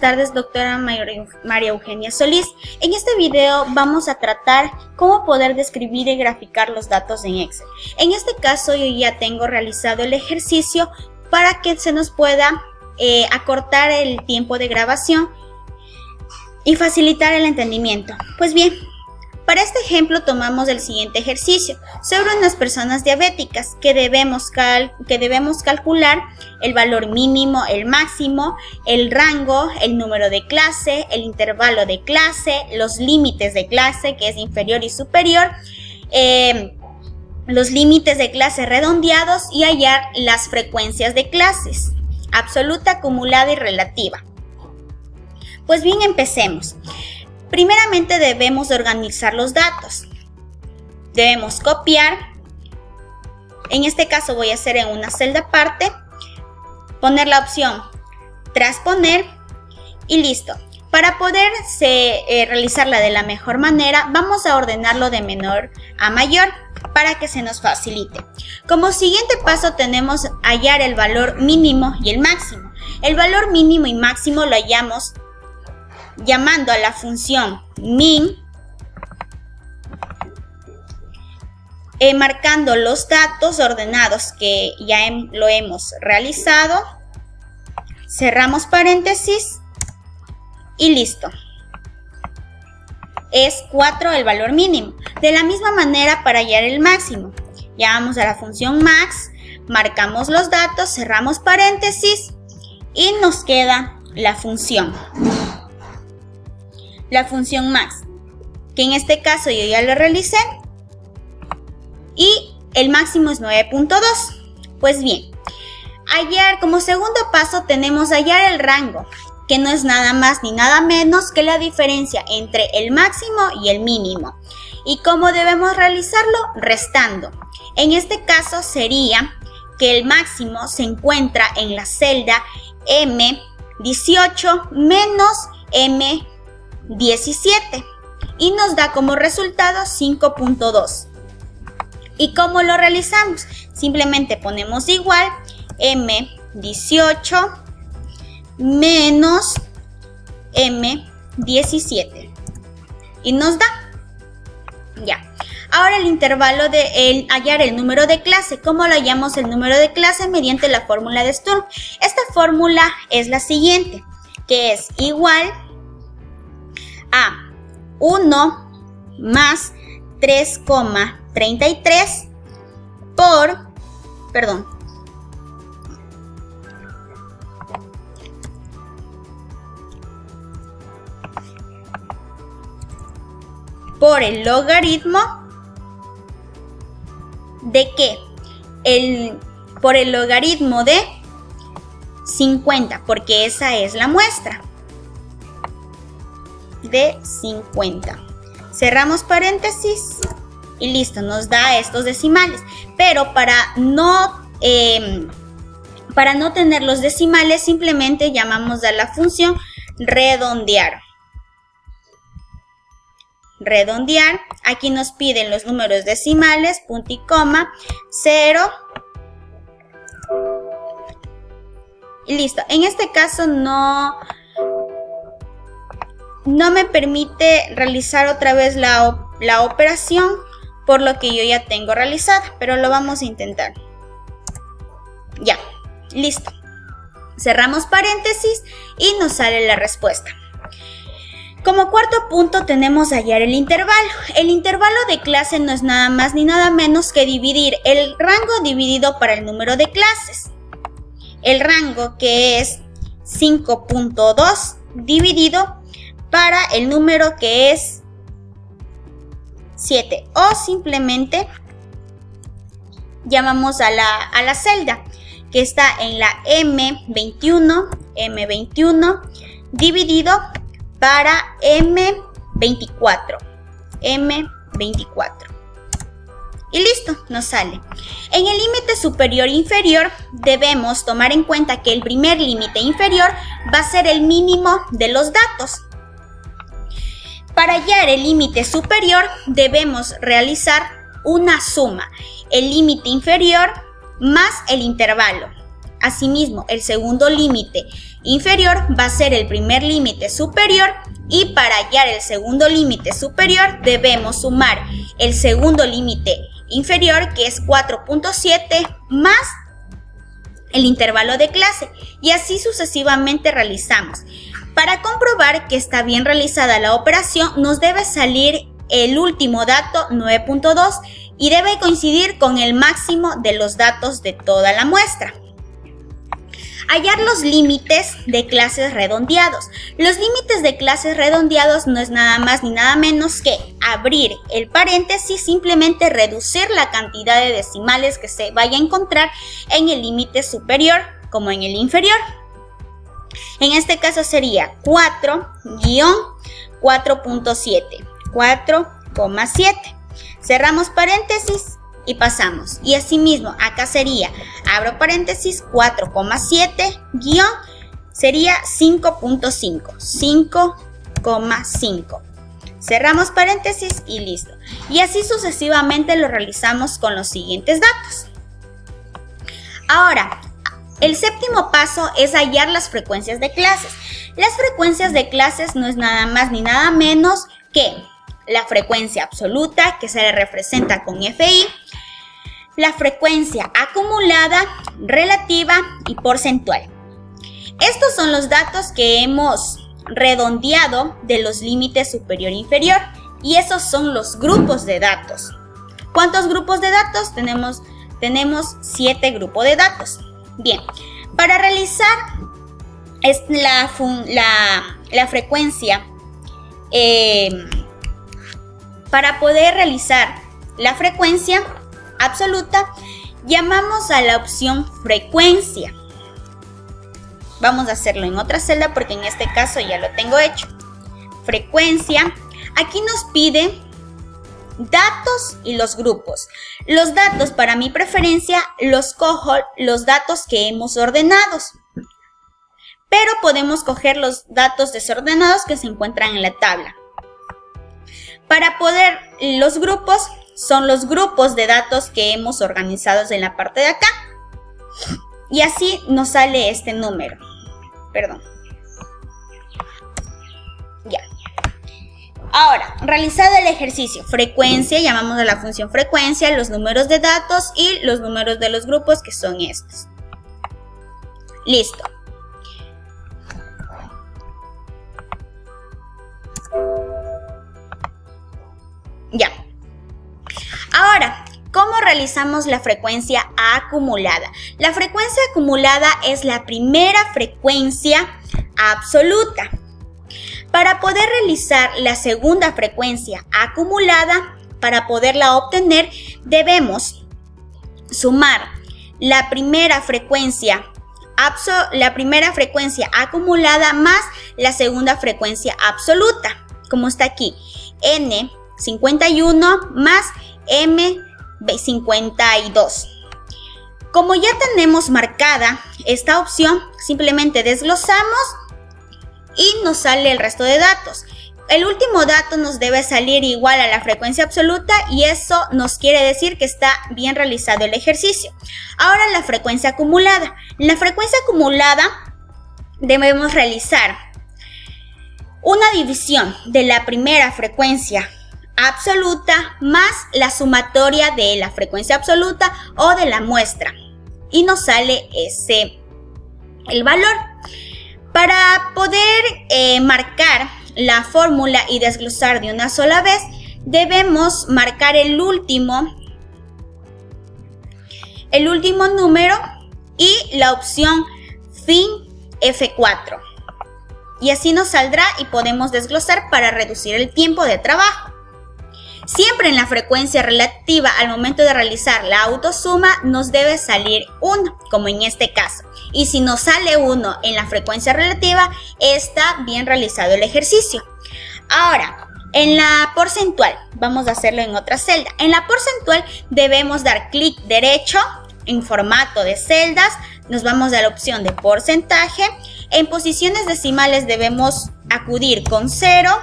buenas tardes, doctora María Eugenia Solís. En este video vamos a tratar cómo poder describir y graficar los datos en Excel. En este caso yo ya tengo realizado el ejercicio para que se nos pueda acortar el tiempo de grabación y facilitar el entendimiento. Pues bien, para este ejemplo tomamos el siguiente ejercicio sobre unas personas diabéticas que debemos calcular el valor mínimo, el máximo, el rango, el número de clase, el intervalo de clase, los límites de clase, que es inferior y superior, los límites de clase redondeados y hallar las frecuencias de clases, absoluta, acumulada y relativa. Pues bien, empecemos. Primeramente debemos organizar los datos. Debemos copiar. En este caso voy a hacer en una celda aparte. Poner la opción transponer y listo. Para poder realizarla de la mejor manera, vamos a ordenarlo de menor a mayor para que se nos facilite. Como siguiente paso tenemos hallar el valor mínimo y el máximo. El valor mínimo y máximo lo hallamos llamando a la función min, marcando los datos ordenados que ya lo hemos realizado, cerramos paréntesis y listo. Es 4 el valor mínimo. De la misma manera para hallar el máximo, llamamos a la función max, marcamos los datos, cerramos paréntesis y nos queda la función max, que en este caso yo ya lo realicé, y el máximo es 9.2. Pues bien, como segundo paso tenemos hallar el rango, que no es nada más ni nada menos que la diferencia entre el máximo y el mínimo. ¿Y cómo debemos realizarlo? Restando. En este caso sería que el máximo se encuentra en la celda M18 menos M17 y nos da como resultado 5.2. ¿Y cómo lo realizamos? Simplemente ponemos igual M18 menos M17 y nos da. Ya. Ahora el intervalo de hallar el número de clase. ¿Cómo lo hallamos el número de clase? Mediante la fórmula de Sturm. Esta fórmula es la siguiente, que es igual a 1 más 3,33 por el logaritmo de ¿qué? Por el logaritmo de 50, porque esa es la muestra de 50. Cerramos paréntesis y listo, nos da estos decimales. Pero para no tener los decimales, simplemente llamamos a la función redondear. Redondear, aquí nos piden los números decimales, punto y coma, 0 y listo. En este caso no me permite realizar otra vez la operación, por lo que yo ya tengo realizada, pero lo vamos a intentar. Ya, listo. Cerramos paréntesis y nos sale la respuesta. Como cuarto punto tenemos hallar el intervalo. El intervalo de clase no es nada más ni nada menos que dividir el rango dividido para el número de clases. El rango, que es 5.2, dividido para el número, que es 7, o simplemente llamamos a la celda que está en la M21 dividido para M24 y listo, nos sale. En el límite superior e inferior debemos tomar en cuenta que el primer límite inferior va a ser el mínimo de los datos. Para hallar el límite superior debemos realizar una suma, el límite inferior más el intervalo. Asimismo, el segundo límite inferior va a ser el primer límite superior y para hallar el segundo límite superior debemos sumar el segundo límite inferior, que es 4.7 más el intervalo de clase, y así sucesivamente realizamos. Para comprobar que está bien realizada la operación nos debe salir el último dato 9.2 y debe coincidir con el máximo de los datos de toda la muestra. Hallar los límites de clases redondeados. Los límites de clases redondeados no es nada más ni nada menos que abrir el paréntesis, simplemente reducir la cantidad de decimales que se vaya a encontrar en el límite superior como en el inferior. En este caso sería 4-4.7, 4,7. Cerramos paréntesis y pasamos. Y asimismo, acá sería, abro paréntesis, 4,7 guión, sería 5.5, 5,5. Cerramos paréntesis y listo. Y así sucesivamente lo realizamos con los siguientes datos. Ahora, el séptimo paso es hallar las frecuencias de clases. Las frecuencias de clases no es nada más ni nada menos que la frecuencia absoluta, que se le representa con FI, la frecuencia acumulada, relativa y porcentual. Estos son los datos que hemos redondeado de los límites superior e inferior, y esos son los grupos de datos. ¿Cuántos grupos de datos tenemos? Tenemos 7 grupos de datos. Bien, para realizar la frecuencia, para poder realizar la frecuencia absoluta, llamamos a la opción frecuencia. Vamos a hacerlo en otra celda porque en este caso ya lo tengo hecho. Frecuencia, aquí nos pide datos y los grupos. Los datos, para mi preferencia, los cojo los datos que hemos ordenado, pero podemos coger los datos desordenados que se encuentran en la tabla. Para poder, los grupos son los grupos de datos que hemos organizado en la parte de acá. Y así nos sale este número. Perdón. Ya. Ahora, realizado el ejercicio, frecuencia, llamamos a la función frecuencia, los números de datos y los números de los grupos, que son estos. Listo. Ya. Ahora, ¿cómo realizamos la frecuencia acumulada? La frecuencia acumulada es la primera frecuencia absoluta. Para poder realizar la segunda frecuencia acumulada, para poderla obtener, debemos sumar la primera frecuencia acumulada más la segunda frecuencia absoluta, como está aquí, N51 más M52. Como ya tenemos marcada esta opción, simplemente desglosamos y nos sale el resto de datos. El último dato nos debe salir igual a la frecuencia absoluta y eso nos quiere decir que está bien realizado el ejercicio. Ahora la frecuencia acumulada. En la frecuencia acumulada debemos realizar una división de la primera frecuencia absoluta más la sumatoria de la frecuencia absoluta o de la muestra y nos sale el valor. Para poder marcar la fórmula y desglosar de una sola vez, debemos marcar el último número y la opción fin F4, y así nos saldrá y podemos desglosar para reducir el tiempo de trabajo. Siempre en la frecuencia relativa al momento de realizar la autosuma nos debe salir 1, como en este caso. Y si nos sale 1 en la frecuencia relativa, está bien realizado el ejercicio. Ahora, en la porcentual, vamos a hacerlo en otra celda. En la porcentual debemos dar clic derecho en formato de celdas. Nos vamos a la opción de porcentaje. En posiciones decimales debemos acudir con 0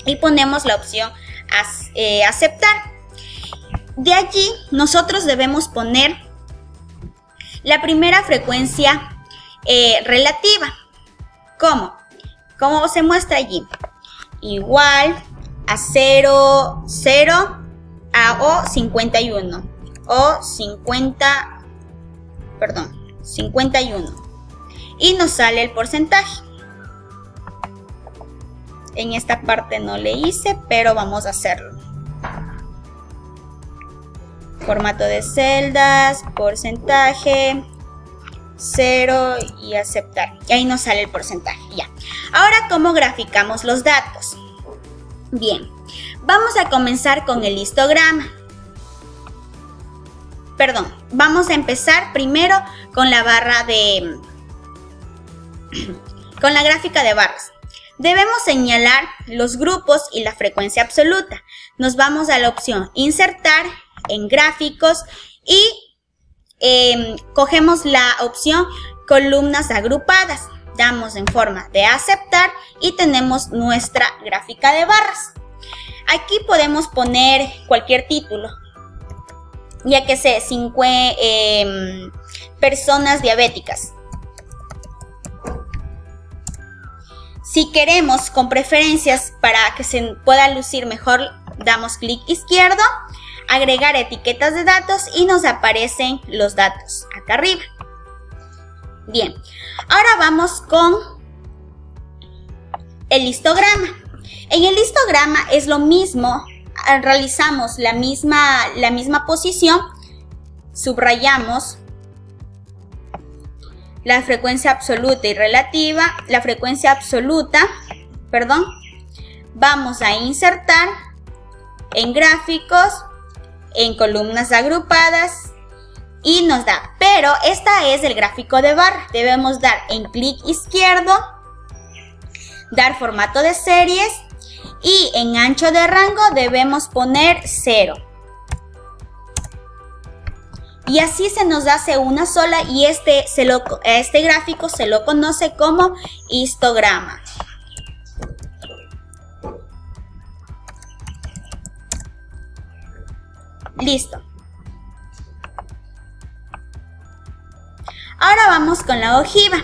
y ponemos la opción aceptar. De allí nosotros debemos poner la primera frecuencia relativa. ¿Cómo? ¿Cómo se muestra allí? Igual a 0, 0 o 51 o 51 y nos sale el porcentaje. En esta parte no le hice, pero vamos a hacerlo. Formato de celdas, porcentaje, 0 y aceptar. Y ahí nos sale el porcentaje, ya. Ahora, ¿cómo graficamos los datos? Bien, vamos a comenzar con el histograma. Perdón, vamos a empezar primero con la barra de... con la gráfica de barras. Debemos señalar los grupos y la frecuencia absoluta. Nos vamos a la opción Insertar en Gráficos y cogemos la opción Columnas agrupadas. Damos en forma de aceptar y tenemos nuestra gráfica de barras. Aquí podemos poner cualquier título, ya que sé, personas diabéticas. Si queremos con preferencias para que se pueda lucir mejor, damos clic izquierdo, agregar etiquetas de datos y nos aparecen los datos acá arriba. Bien, ahora vamos con el histograma. En el histograma es lo mismo, realizamos la misma posición, subrayamos la frecuencia absoluta y relativa, vamos a insertar en gráficos, en columnas agrupadas y nos da, pero esta es el gráfico de barra, debemos dar en clic izquierdo, dar formato de series y en ancho de rango debemos poner 0. Y así se nos hace una sola y este gráfico se lo conoce como histograma. Listo. Ahora vamos con la ojiva.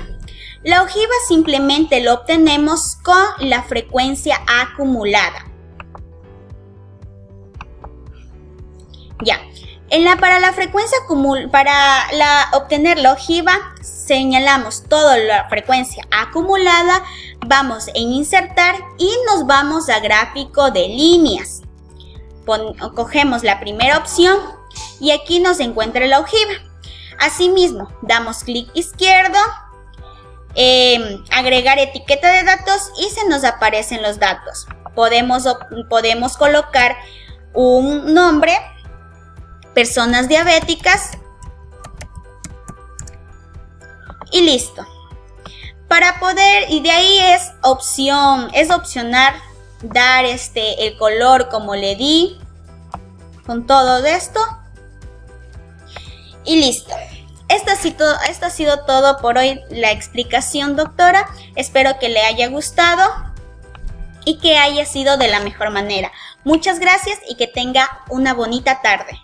La ojiva simplemente lo obtenemos con la frecuencia acumulada. Ya. Para obtener la ojiva, señalamos toda la frecuencia acumulada, vamos en insertar y nos vamos a gráfico de líneas. Cogemos la primera opción y aquí nos encuentra la ojiva. Asimismo, damos clic izquierdo, agregar etiqueta de datos y se nos aparecen los datos. Podemos colocar un nombre, personas diabéticas y listo. Y de ahí es opcional dar el color como le di con todo esto y listo. Esto ha sido todo por hoy, la explicación, doctora. Espero que le haya gustado y que haya sido de la mejor manera. Muchas gracias y que tenga una bonita tarde.